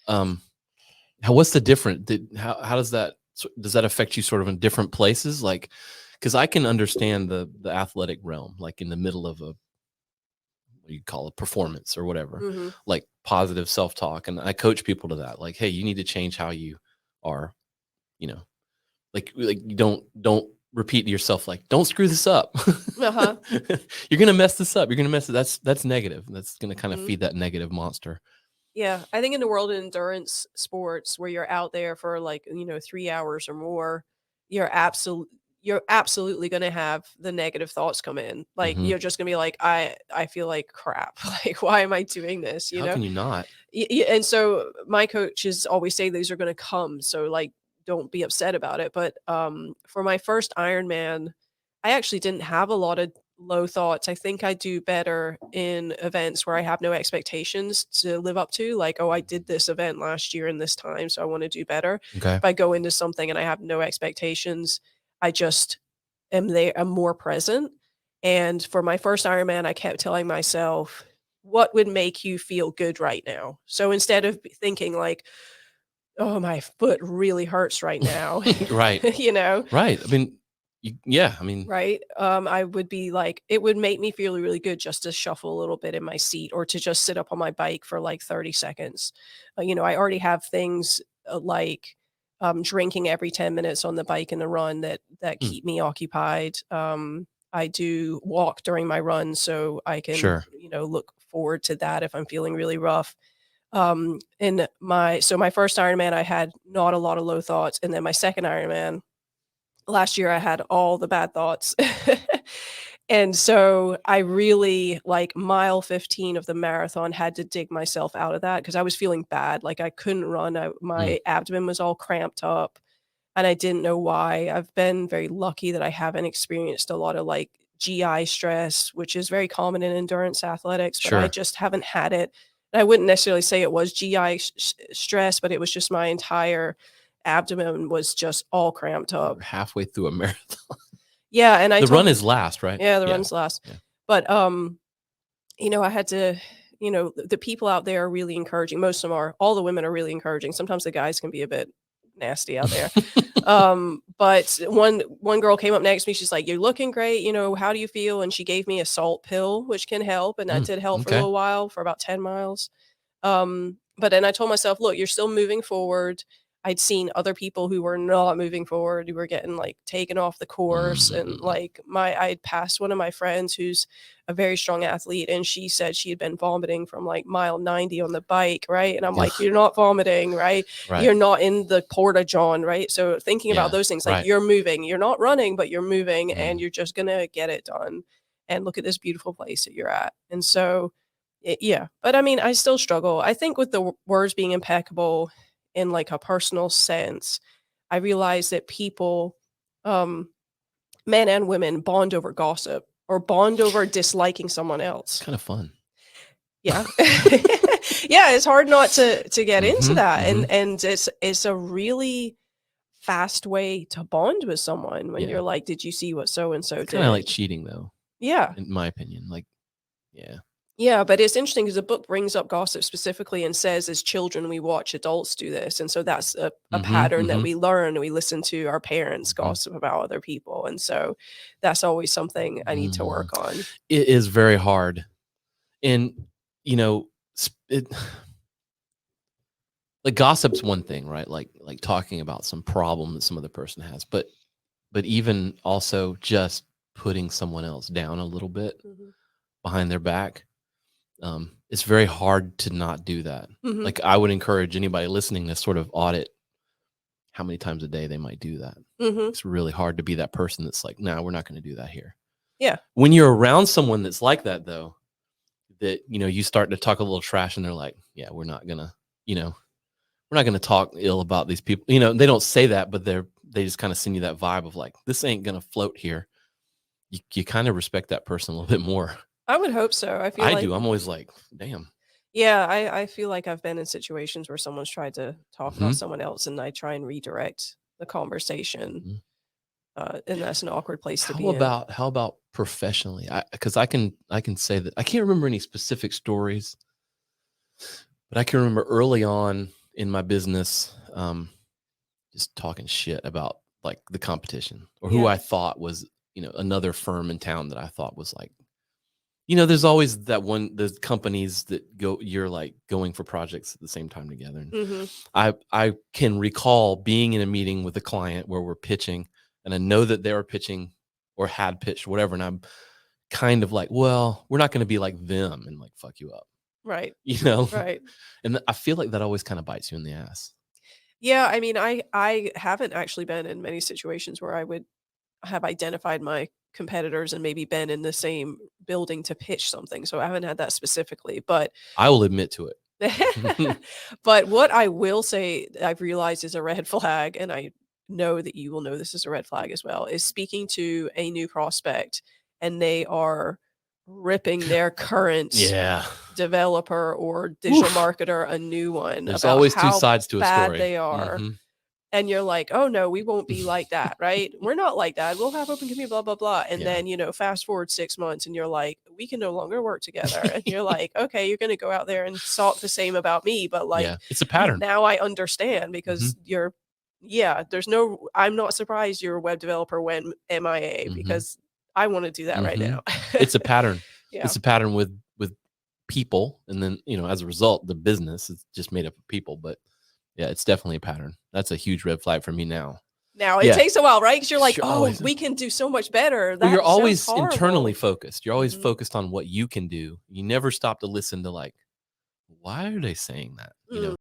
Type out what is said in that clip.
Um, what's the difference? How does that affect you sort of in different places? Like, because I can understand the athletic realm, like in the middle of a what you call a performance or whatever, Hmm. like positive self-talk. And I coach people to that. Like, hey, you need to change how you are, you know, like you don't repeat to yourself, like, don't screw this up. Uh-huh. You're going to mess this up. You're going to mess it. That's negative. That's going to kind of Hmm. feed that negative monster. Yeah, I think in the world of endurance sports where you're out there for like, 3 hours or more, you're absolutely you're absolutely going to have the negative thoughts come in. Like Hmm. you're just going to be like, I feel like crap. Like why am I doing this, How can you not? And so my coaches always say these are going to come, so like don't be upset about it. But for my first Ironman, I actually didn't have a lot of low thoughts. I think I do better in events where I have no expectations to live up to, like, oh, I did this event last year in this time, so I want to do better. Okay. If I go into something and I have no expectations, I just am there, I'm more present. And for my first Ironman, I kept telling myself, what would make you feel good right now? So instead of thinking like, oh, my foot really hurts right now, Right. you know, Right. I mean, yeah. I mean, right? I would be like, it would make me feel really good just to shuffle a little bit in my seat or to just sit up on my bike for like 30 seconds. I already have things like drinking every 10 minutes on the bike and the run that hmm, keep me occupied. I do walk during my run so I can, sure. look forward to that if I'm feeling really rough. My first Ironman, I had not a lot of low thoughts, and then my second Ironman last year, I had all the bad thoughts. And so I really, like, mile 15 of the marathon, had to dig myself out of that because I was feeling bad. Like, I couldn't run. Mm, My abdomen was all cramped up, and I didn't know why. I've been very lucky that I haven't experienced a lot of, like, GI stress, which is very common in endurance athletics, but I sure. just haven't had it. And I wouldn't necessarily say it was GI stress, but it was just my entire abdomen was just all cramped You're up. halfway through a marathon. Yeah, and I The run told is last, right? yeah, the Yeah. run's last. Yeah. But, I had to the people out there are really encouraging. Most of them are. All the women are really encouraging. Sometimes the guys can be a bit nasty out there. But one girl came up next to me, she's like, "You're looking great, how do you feel?" And she gave me a salt pill, which can help, and that Mm, did help for a okay. little while, for about 10 miles. But then I told myself, "Look, you're still moving forward." I'd seen other people who were not moving forward, who were getting, like, taken off the course, and, Mm, like, I had passed one of my friends who's a very strong athlete, and she said she had been vomiting from, like, mile 90 on the bike, right? And I'm like, ugh, "You're not vomiting, right? right. You're not in the porta john," right? So thinking about Yeah. those things, like, Right. you're moving, you're not running, but you're moving, and Mm, you're just gonna get it done, and look at this beautiful place that you're at. And so yeah, but I mean, I still struggle. I think with the words being impeccable in like a personal sense, I realize that people, um, men and women, bond over gossip or bond over disliking someone it's else. kind of fun. Yeah. Yeah, it's hard not to get into Hmm. that, Hmm. and it's a really fast way to bond with someone when Yeah. you're like, "Did you see what so and so It's kind of like did?" cheating, though, Yeah. in my opinion. Like, yeah. Yeah, but it's interesting because the book brings up gossip specifically and says as children we watch adults do this. And so that's a Hmm. pattern that Hmm. we learn. We listen to our parents Hmm. gossip about other people. And so that's always something I need to Mm. work on. It is very hard. And, you know, it, like gossip's one thing, right? Like talking about some problem that some other person has, but even also just putting someone else down a little bit Mhm. behind their back. It's very hard to not do that. Mhm. Like I would encourage anybody listening to sort of audit how many times a day they might do that. Mhm. It's really hard to be that person that's like, no, we're not going to do that here. Yeah. When you're around someone that's like that, though, that you start to talk a little trash, and they're like, yeah, you know, we're not gonna talk ill about these people. They don't say that, but they just kind of send you that vibe of like, this ain't gonna float here. You kind of respect that person a little bit more. I would hope so. I feel I like do. I'm always like, damn. yeah, I feel like I've been in situations where someone's tried to talk about Hmm. someone else and I try and redirect the conversation. Hmm. And that's an awkward place to How be in. about how about professionally? Because I can say that I can't remember any specific stories, but I can remember early on in my business, just talking shit about like the competition or who Yeah. I thought was, another firm in town that I thought was like, there's always that one, those companies that you're like going for projects at the same time together. And Mhm. I can recall being in a meeting with a client where we're pitching, and I know that they were pitching or had pitched whatever. And I'm kind of like, well, we're not going to be like them and like fuck you up, Right. you know? Right. And I feel like that always kind of bites you in the ass. Yeah, I mean, I haven't actually been in many situations where I would have identified my competitors and maybe been in the same building to pitch something, so I haven't had that specifically, but I will admit to it. but what I will say that I've realized is a red flag, and I know that you will know this is a red flag as well, is speaking to a new prospect and they are ripping their current Yeah. developer or digital Oof. marketer a new one There's about always two how sides to a bad story. they are. Mhm. And you're like, "Oh, no, we won't be like that, right? We're not like that. We'll have open community, blah, blah, blah." And Yeah. then, fast forward 6 months and you're like, "We can no longer work together." And you're like, "Okay, you're gonna go out there and talk the same about me, but, Yeah. like, It's a pattern. now I understand because Mhm. you're." Yeah, I'm not surprised your web developer went MIA Mhm. because I wanna do that right now. Mhm. It's a pattern. Yeah. It's a pattern with people, and then, as a result, the business is just made up of people, but yeah, it's definitely a pattern. That's a huge red flag for me now. Now it Yeah. takes a while, right? Because 'Cause you're like, Sure, "Oh, always. we can do so much better. Well, you're That sounds always internally horrible." focused. You're always Mhm. focused on what you can do. You never stop to listen to like, why are they saying that? Mm.